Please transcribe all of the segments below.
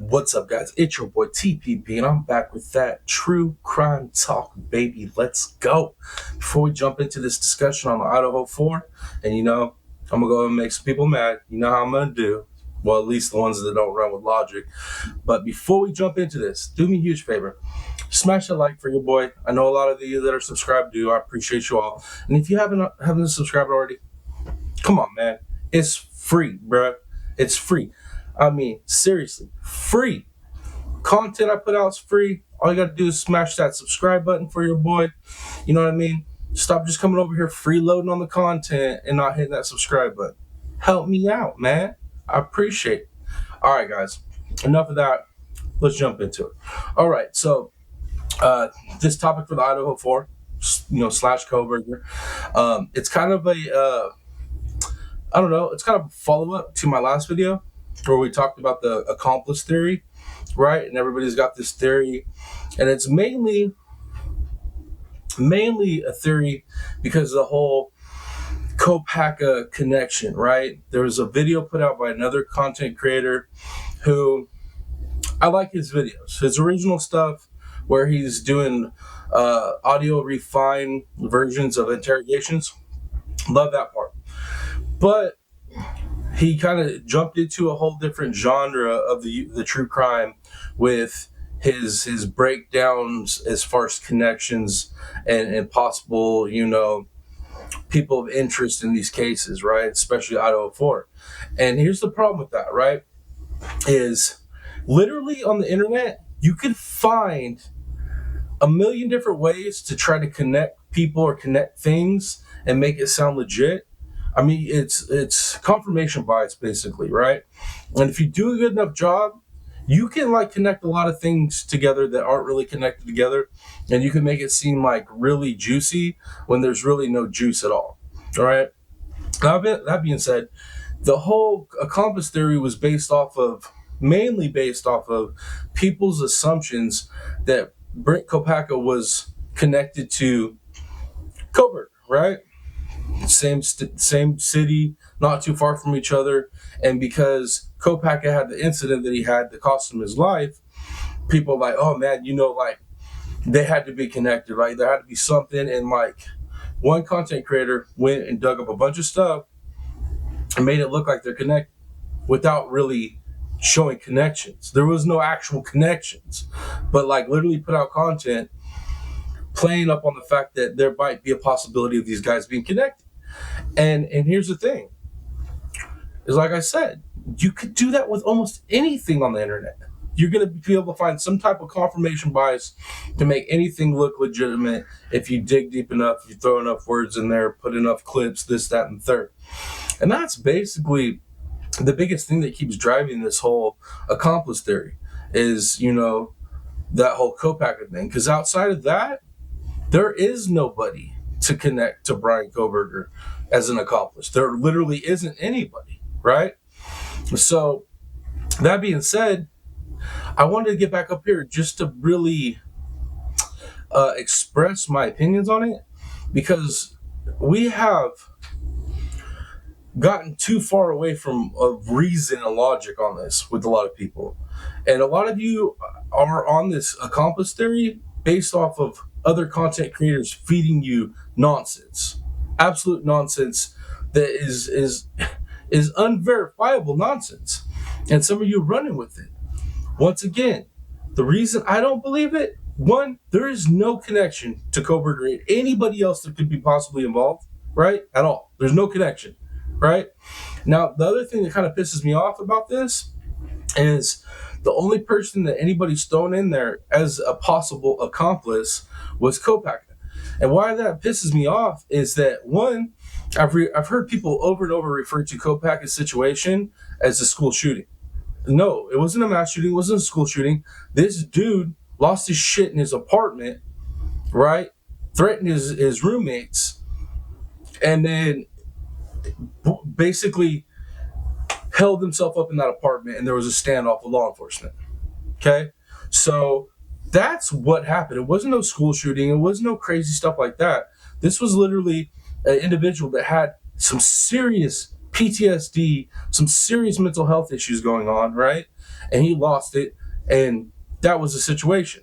What's up, guys? It's your boy TPP, and I'm back with that true crime talk, baby. Let's go. Before we jump into this discussion on the Idaho 4, and I'm gonna go and make some people mad. You know how I'm gonna do. Well, at least the ones that don't run with logic. But before we jump into this, do me a huge favor. Smash that like for your boy. I know a lot of you that are subscribed do. I appreciate you all. And if you haven't subscribed already, come on, man. It's free, bruh. It's free. I mean, seriously, free. Content I put out is free. All you got to do is smash that subscribe button for your boy. You know what I mean? Stop just coming over here freeloading on the content and not hitting that subscribe button. Help me out, man. I appreciate it. All right, guys. Enough of that. Let's jump into it. All right. So this topic for the Idaho 4, slash Kohberger, it's kind of it's kind of a follow-up to my last video where we talked about the accomplice theory, right? And everybody's got this theory, and it's mainly a theory because of the whole Kohberger connection, right? There was a video put out by another content creator who I like his videos, his original stuff where he's doing audio refined versions of interrogations. Love that part. But he kind of jumped into a whole different genre of the true crime with his breakdowns as far as connections and possible, people of interest in these cases, right? Especially Idaho 4. And here's the problem with that, right? Is literally on the internet, you could find a million different ways to try to connect people or connect things and make it sound legit. I mean, it's confirmation bias, basically, right? And if you do a good enough job, you can connect a lot of things together that aren't really connected together, and you can make it seem like really juicy when there's really no juice at all. All right. Now, that being said, the whole accomplice theory was mainly based off of people's assumptions that Brent Kohberger was connected to Kohberger, right? Same city, not too far from each other, and because Kohberger had the incident that he had that cost him his life, people were like, oh man, they had to be connected, right? There had to be something, and one content creator went and dug up a bunch of stuff and made it look like they're connected without really showing connections. There was no actual connections, but literally put out content playing up on the fact that there might be a possibility of these guys being connected. And here's the thing, is like I said, you could do that with almost anything on the internet. You're going to be able to find some type of confirmation bias to make anything look legitimate if you dig deep enough, if you throw enough words in there, put enough clips, this, that, and third. And that's basically the biggest thing that keeps driving this whole accomplice theory is, that whole Kohberger thing. Because outside of that, there is nobody to connect to Brian Kohberger as an accomplice. There literally isn't anybody, right? So that being said, I wanted to get back up here just to really express my opinions on it, because we have gotten too far away from reason and logic on this with a lot of people. And a lot of you are on this accomplice theory based off of other content creators feeding you nonsense, absolute nonsense that is unverifiable nonsense, and some of you running with it. Once again, the reason I don't believe it: one, there is no connection to Kohberger and anybody else that could be possibly involved, right? At all. There's no connection, right? Now, the other thing that kind of pisses me off about this is the only person that anybody's thrown in there as a possible accomplice was Kohberger. And why that pisses me off is that, one, I've heard people over and over refer to Kohberger's situation as a school shooting. No, it wasn't a mass shooting. It wasn't a school shooting. This dude lost his shit in his apartment, right? Threatened his roommates, and then basically held himself up in that apartment, and there was a standoff with law enforcement. Okay? So that's what happened. It wasn't no school shooting. It wasn't no crazy stuff like that. This was literally an individual that had some serious PTSD, some serious mental health issues going on, right? And he lost it, and that was the situation.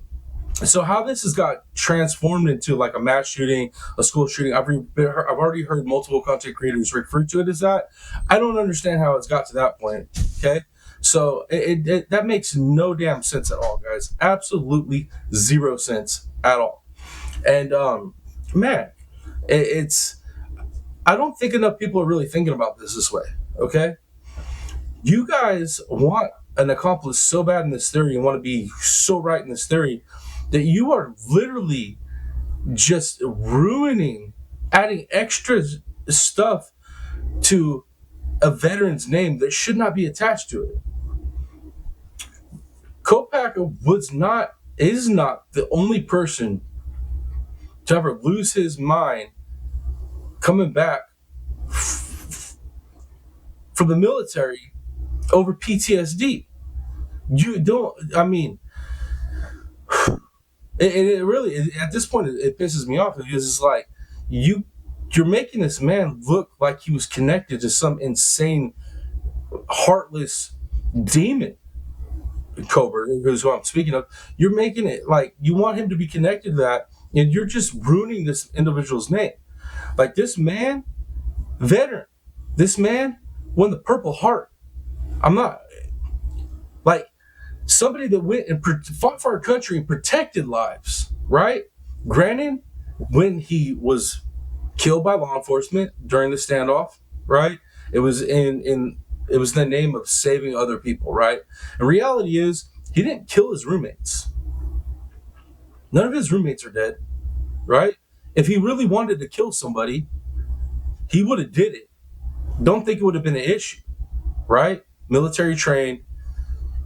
So how this has got transformed into like a mass shooting, a school shooting, I've already heard multiple content creators refer to it as that. I don't understand how it's got to that point. Okay, so that makes no damn sense at all, guys. Absolutely zero sense at all. And man, it's I don't think enough people are really thinking about this way. Okay, you guys want an accomplice so bad in this theory and want to be so right in this theory that you are literally just ruining, adding extra stuff to a veteran's name that should not be attached to it. Kohberger is not the only person to ever lose his mind coming back from the military over PTSD. You don't, I mean, it really, at this point, it pisses me off because it's like, you're making this man look like he was connected to some insane, heartless demon. Kohberger, who's who I'm speaking of, you're making it like you want him to be connected to that, and you're just ruining this individual's name. Like this man, veteran, this man won the Purple Heart. I'm not like somebody that went and fought for our country and protected lives, right? Granted, when he was killed by law enforcement during the standoff, right? It was it was the name of saving other people, right? And reality is, he didn't kill his roommates. None of his roommates are dead, right? If he really wanted to kill somebody, he would have did it. Don't think it would have been an issue, right? Military trained,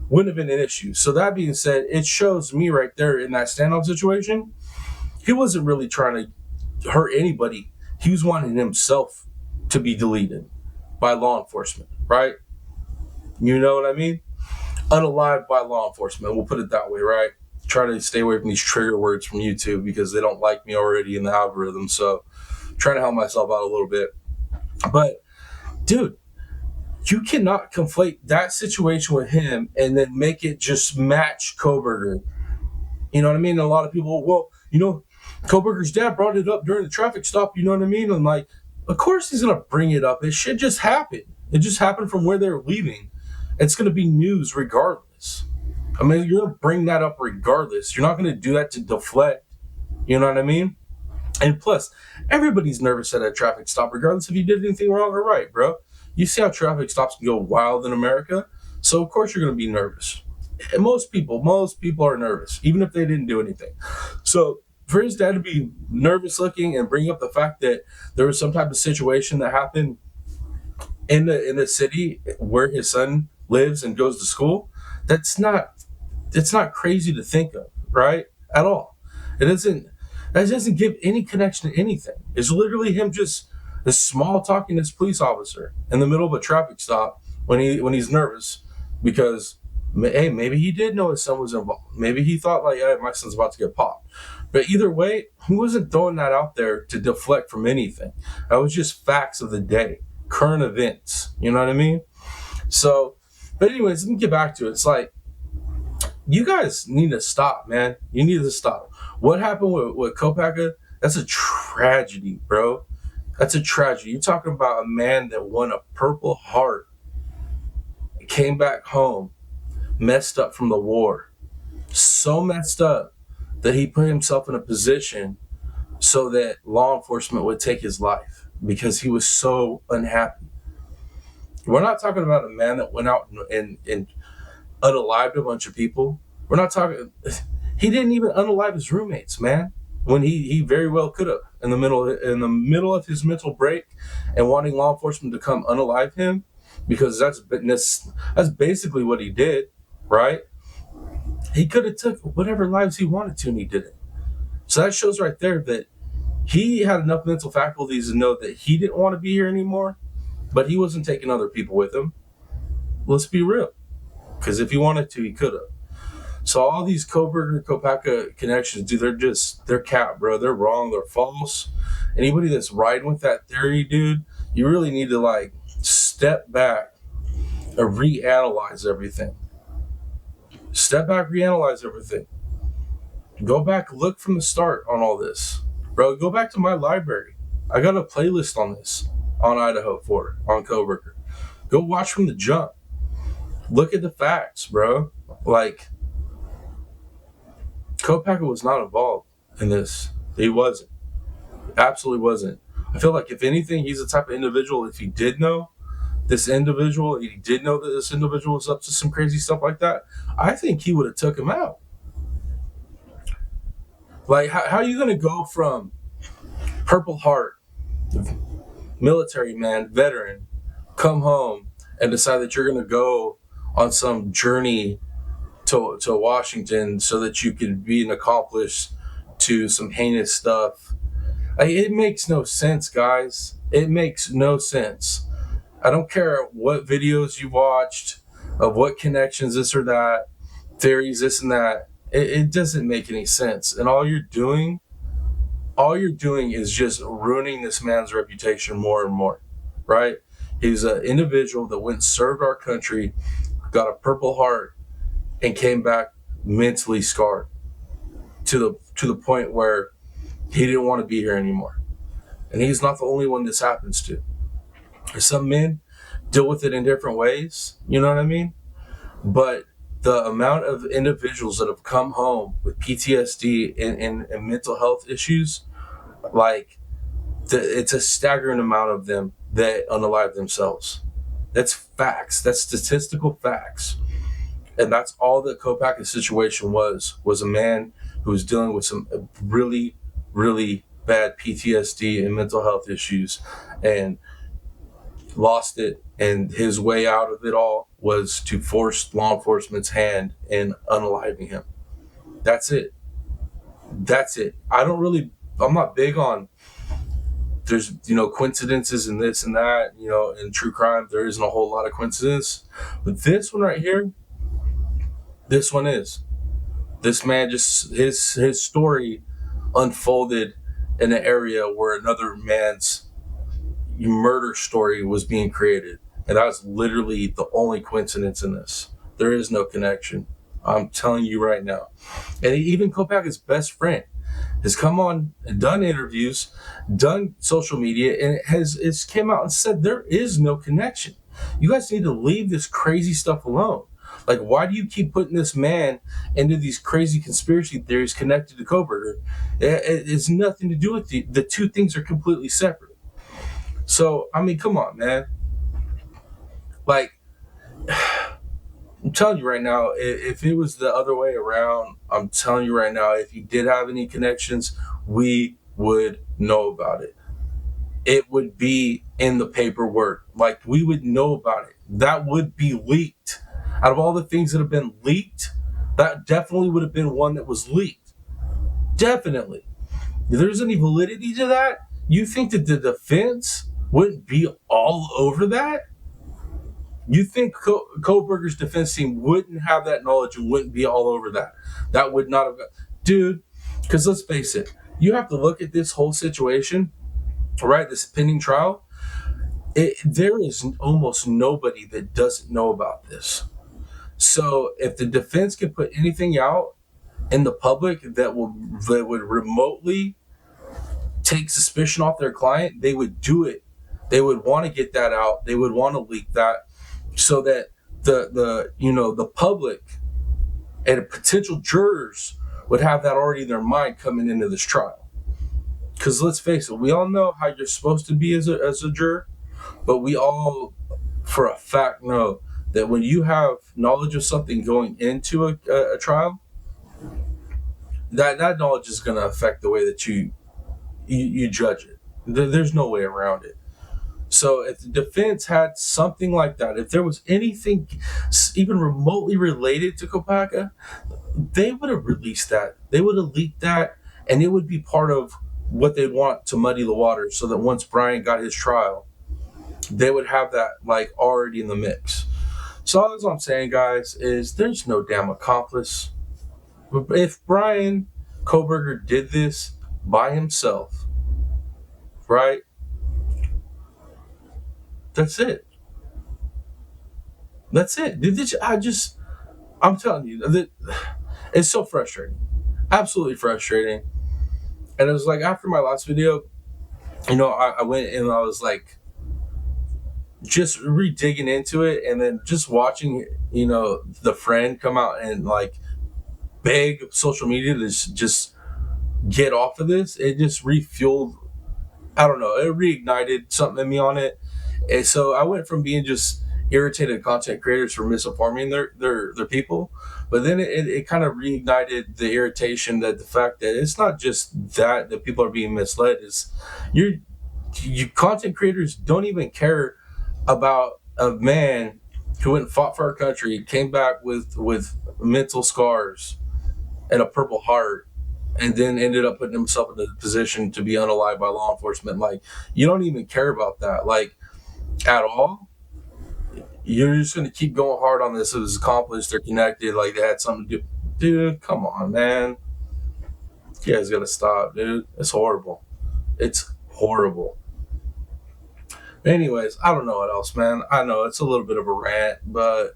wouldn't have been an issue. So that being said, it shows me right there in that standoff situation, he wasn't really trying to hurt anybody. He was wanting himself to be deleted by law enforcement, right? You know what I mean? Unalived by law enforcement. We'll put it that way, right? Try to stay away from these trigger words from YouTube because they don't like me already in the algorithm. So trying to help myself out a little bit. But dude, you cannot conflate that situation with him and then make it just match Kohberger. You know what I mean? And a lot of people, well, you know, Kohberger's dad brought it up during the traffic stop. You know what I mean? I'm like, of course he's going to bring it up. It should just happen. It just happened from where they're leaving. It's going to be news regardless. I mean, you're going to bring that up regardless. You're not going to do that to deflect. You know what I mean? And plus, everybody's nervous at a traffic stop, regardless if you did anything wrong or right, bro. You see how traffic stops can go wild in America? So, of course, you're going to be nervous. And most people are nervous, even if they didn't do anything. So, for his dad to be nervous looking and bring up the fact that there was some type of situation that happened in the city where his son lives and goes to school, it's not crazy to think of, right? At all. That doesn't give any connection to anything. It's literally him just a small talking to this police officer in the middle of a traffic stop when he's nervous because, hey, maybe he did know his son was involved. Maybe he thought like, hey, my son's about to get popped. But either way, he wasn't throwing that out there to deflect from anything. That was just facts of the day, current events. You know what I mean? So, but anyways, let me get back to it. It's like, you guys need to stop, man. You need to stop. What happened with Kohberger? That's a tragedy, bro. That's a tragedy. You're talking about a man that won a Purple Heart, came back home, messed up from the war. So messed up that he put himself in a position so that law enforcement would take his life because he was so unhappy. We're not talking about a man that went out and unalived a bunch of people. We're not talking, he didn't even unalive his roommates, man, when he very well could have in the middle of his mental break and wanting law enforcement to come unalive him, because that's basically what he did, right? He could have took whatever lives he wanted to and he didn't. So that shows right there that he had enough mental faculties to know that he didn't want to be here anymore, but he wasn't taking other people with him. Let's be real. Because if he wanted to, he could have. So all these Kohberger connections, dude, they're cap, bro. They're wrong. They're false. Anybody that's riding with that theory, dude, you really need to like step back and reanalyze everything. Step back, reanalyze everything. Go back, look from the start on all this. Bro, go back to my library. I got a playlist on this on Idaho 4, on Kohberger. Go watch from the jump. Look at the facts, bro. Like, Kohberger was not involved in this. He wasn't. Absolutely wasn't. I feel like, if anything, he's the type of individual, if he did know this individual, he did know that this individual was up to some crazy stuff like that, I think he would have took him out. Like, how are you going to go from Purple Heart, military man, veteran, come home and decide that you're going to go on some journey to Washington so that you can be an accomplice to some heinous stuff? It makes no sense, guys. It makes no sense. I don't care what videos you watched, of what connections, this or that, theories, this and that. It doesn't make any sense. And all you're doing is just ruining this man's reputation more and more, right? He's an individual that went and served our country, got a Purple Heart, and came back mentally scarred to the point where he didn't want to be here anymore. And he's not the only one this happens to. Some men deal with it in different ways, you know what I mean? But the amount of individuals that have come home with PTSD and mental health issues, like, it's a staggering amount of them that unalive themselves. That's facts. That's statistical facts. And that's all the Kohberger's situation was a man who was dealing with some really, really bad PTSD and mental health issues and lost it. And his way out of it all was to force law enforcement's hand in unaliving him. That's it. I'm not big on, there's, coincidences and this and that, in true crime, there isn't a whole lot of coincidence. But this one right here, this one is. This man just, his story unfolded in an area where another man's murder story was being created. And that was literally the only coincidence in this. There is no connection. I'm telling you right now. And even Kohberger's best friend has come on and done interviews, done social media, and it's came out and said there is no connection. You guys need to leave this crazy stuff alone. Like, why do you keep putting this man into these crazy conspiracy theories connected to Kohberger? It's nothing to do with the two things are completely separate. So, I mean, come on, man. Like, I'm telling you right now, if it was the other way around, I'm telling you right now, if you did have any connections, we would know about it. It would be in the paperwork. Like, we would know about it. That would be leaked. Out of all the things that have been leaked, that definitely would have been one that was leaked. Definitely. If there's any validity to that, you think that the defense wouldn't be all over that? You think Kohberger's defense team wouldn't have that knowledge and wouldn't be all over that? That would not have... Dude, because let's face it, you have to look at this whole situation, right? This pending trial. There is almost nobody that doesn't know about this. So if the defense could put anything out in the public that would remotely take suspicion off their client, they would do it. They would want to get that out. They would want to leak that so that the public and potential jurors would have that already in their mind coming into this trial. Because let's face it, we all know how you're supposed to be as a juror, but we all, for a fact, know that when you have knowledge of something going into a trial, that knowledge is going to affect the way that you judge it. There's no way around it. So if the defense had something like that, if there was anything even remotely related to Kohberger, they would have released that. They would have leaked that, and it would be part of what they want to muddy the waters so that once Brian got his trial, they would have that like already in the mix. So all I'm saying, guys, is there's no damn accomplice. If Brian Kohberger did this by himself, right? That's it. That's it. I'm telling you, it's so frustrating. Absolutely frustrating. And it was like after my last video, I went and I was like just re-digging into it, and then just watching, the friend come out and like beg social media to just get off of this. It just refueled, I don't know, it reignited something in me on it. And so I went from being just irritated content creators for misinforming their people, but then it kind of reignited the irritation that the fact that it's not just that people are being misled. Is you content creators don't even care about a man who went and fought for our country, came back with mental scars and a purple heart, and then ended up putting himself in a position to be unalived by law enforcement. Like, you don't even care about that, like, at all. You're just going to keep going hard on this. It was accomplished. They're connected. Like, they had something to do. Dude, come on, man. You guys got to stop, dude. It's horrible. It's horrible. Anyways, I don't know what else, man. I know it's a little bit of a rant, but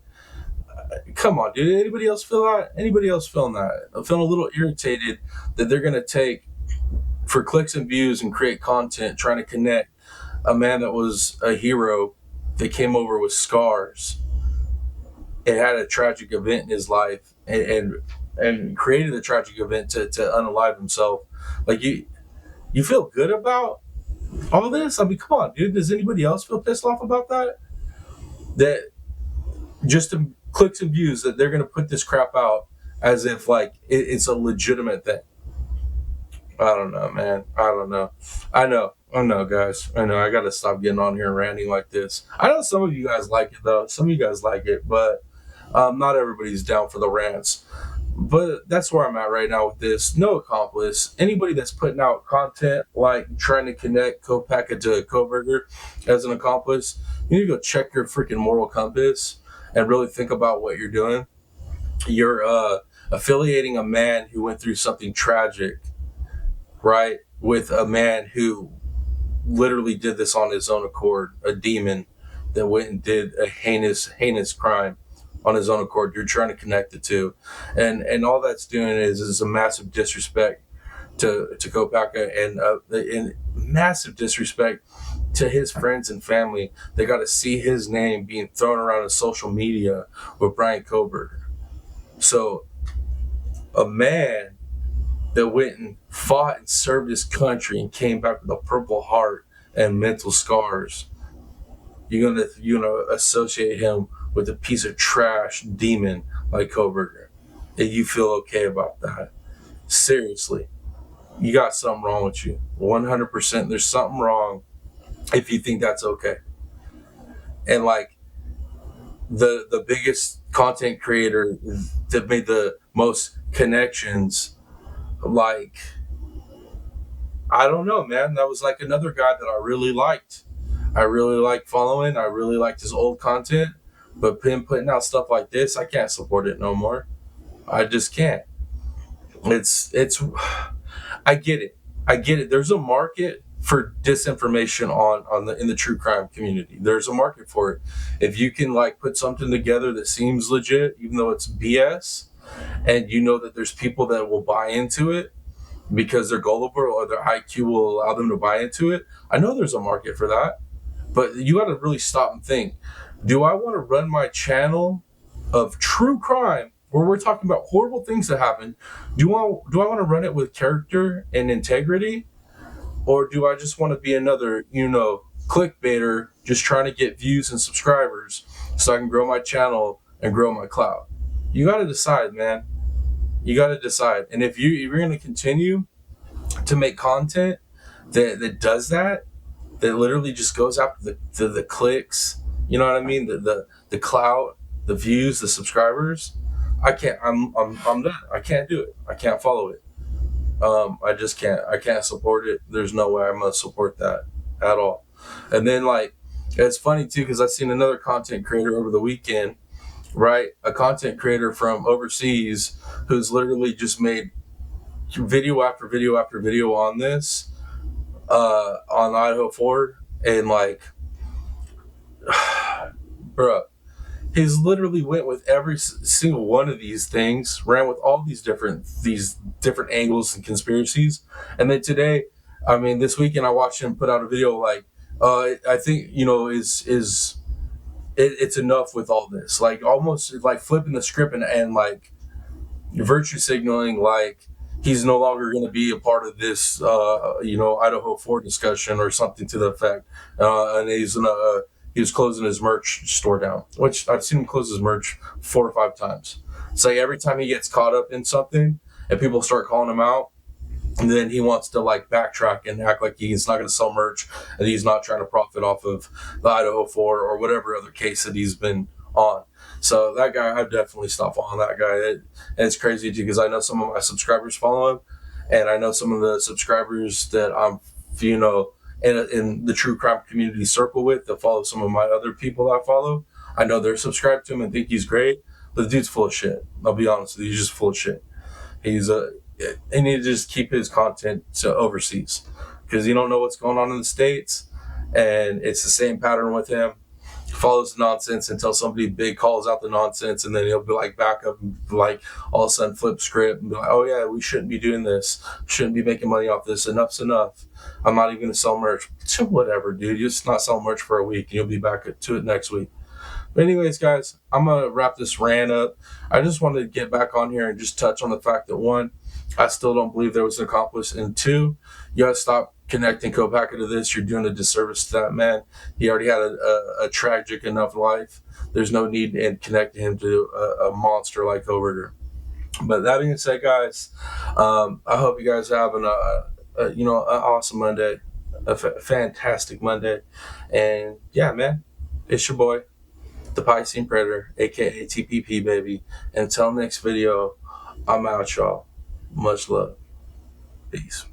come on, dude. Anybody else feel that? Anybody else feeling that? I'm feeling a little irritated that they're going to take for clicks and views and create content trying to connect a man that was a hero that came over with scars and had a tragic event in his life, and created a tragic event to unalive himself. Like, you feel good about all this? I mean, come on, dude. Does anybody else feel pissed off about that? That just to clicks and views, that they're going to put this crap out as if like it's a legitimate thing. I don't know, man. I don't know. I know, guys. I know. I got to stop getting on here and ranting like this. I know some of you guys like it, though. Some of you guys like it, but not everybody's down for the rants. But that's where I'm at right now with this. No accomplice. Anybody that's putting out content like trying to connect Kohberger to Kohberger as an accomplice, you need to go check your freaking moral compass and really think about what you're doing. You're affiliating a man who went through something tragic, right, with a man who literally did this on his own accord, a demon that went and did a heinous crime on his own accord. You're trying to connect the two, and all that's doing is a massive disrespect to Kopaka, and massive disrespect to his friends and family. They got to see his name being thrown around in social media with Brian Kohberger. So a man that went and fought and served his country and came back with a purple heart and mental scars, you're gonna associate him with a piece of trash demon like Kohberger, and you feel okay about that? Seriously, you got something wrong with you. 100%, there's something wrong if you think that's okay. And like the biggest content creator that made the most connections, like, I don't know, man. That was like another guy that I really liked. I really liked following. I really liked his old content. But him putting out stuff like this, I can't support it no more. I just can't. It's I get it. I get it. There's a market for disinformation in the true crime community. There's a market for it. If you can like put something together that seems legit, even though it's BS, and you know that there's people that will buy into it because they're gullible or their IQ will allow them to buy into it, I know there's a market for that. But you got to really stop and think, do I want to run my channel of true crime where we're talking about horrible things that happen? Do I want to run it with character and integrity? Or do I just want to be another, clickbaiter just trying to get views and subscribers so I can grow my channel and grow my clout? You got to decide, man. You got to decide. And if you're going to continue to make content that does that literally just goes after the clicks, you know what I mean? The clout, the views, the subscribers, I can't. I'm done. I can't do it. I can't follow it. I just can't. I can't support it. There's no way I'm gonna support that at all. And then like, it's funny too because I seen another content creator over the weekend, right? A content creator from overseas who's literally just made video after video after video on this, on Idaho Ford, and like, bruh, He's literally went with every single one of these things, ran with all these different angles and conspiracies, and then today, I mean, this weekend I watched him put out a video like, I think it's enough with all this, like almost like flipping the script and like virtue signaling, like he's no longer going to be a part of this, Idaho 4 discussion or something to the effect, and he was closing his merch store down, which I've seen him close his merch 4 or 5 times. It's like every time he gets caught up in something and people start calling him out, and then he wants to like backtrack and act like he's not going to sell merch and he's not trying to profit off of the Idaho 4 or whatever other case that he's been on. So that guy, I've definitely stopped following that guy. And it's crazy too, because I know some of my subscribers follow him, and I know some of the subscribers that I'm, in the true crime community circle with, that follow some of my other people that I follow. I know they're subscribed to him and think he's great, but the dude's full of shit. I'll be honest with you, he's just full of shit. He need to just keep his content to overseas, because you don't know what's going on in the States, and it's the same pattern with him. He follows the nonsense until somebody big calls out the nonsense, and then he'll be like back up and like all of a sudden flip script and be like, oh yeah, we shouldn't be doing this, shouldn't be making money off this, enough's enough, I'm not even going to sell merch. Whatever, dude, you just not sell merch for a week and you'll be back to it next week. But anyways, guys, I'm going to wrap this rant up. I just wanted to get back on here and just touch on the fact that, one, I still don't believe there was an accomplice, and two, you got to stop connecting Kohberger to this. You're doing a disservice to that man. He already had a tragic enough life. There's no need in connecting him to a monster like Kohberger. But that being said, guys, I hope you guys have an awesome Monday, a fantastic Monday. And yeah, man, it's your boy, the Piscine Predator, aka TPP, baby. Until next video, I'm out, y'all. Much love. Peace.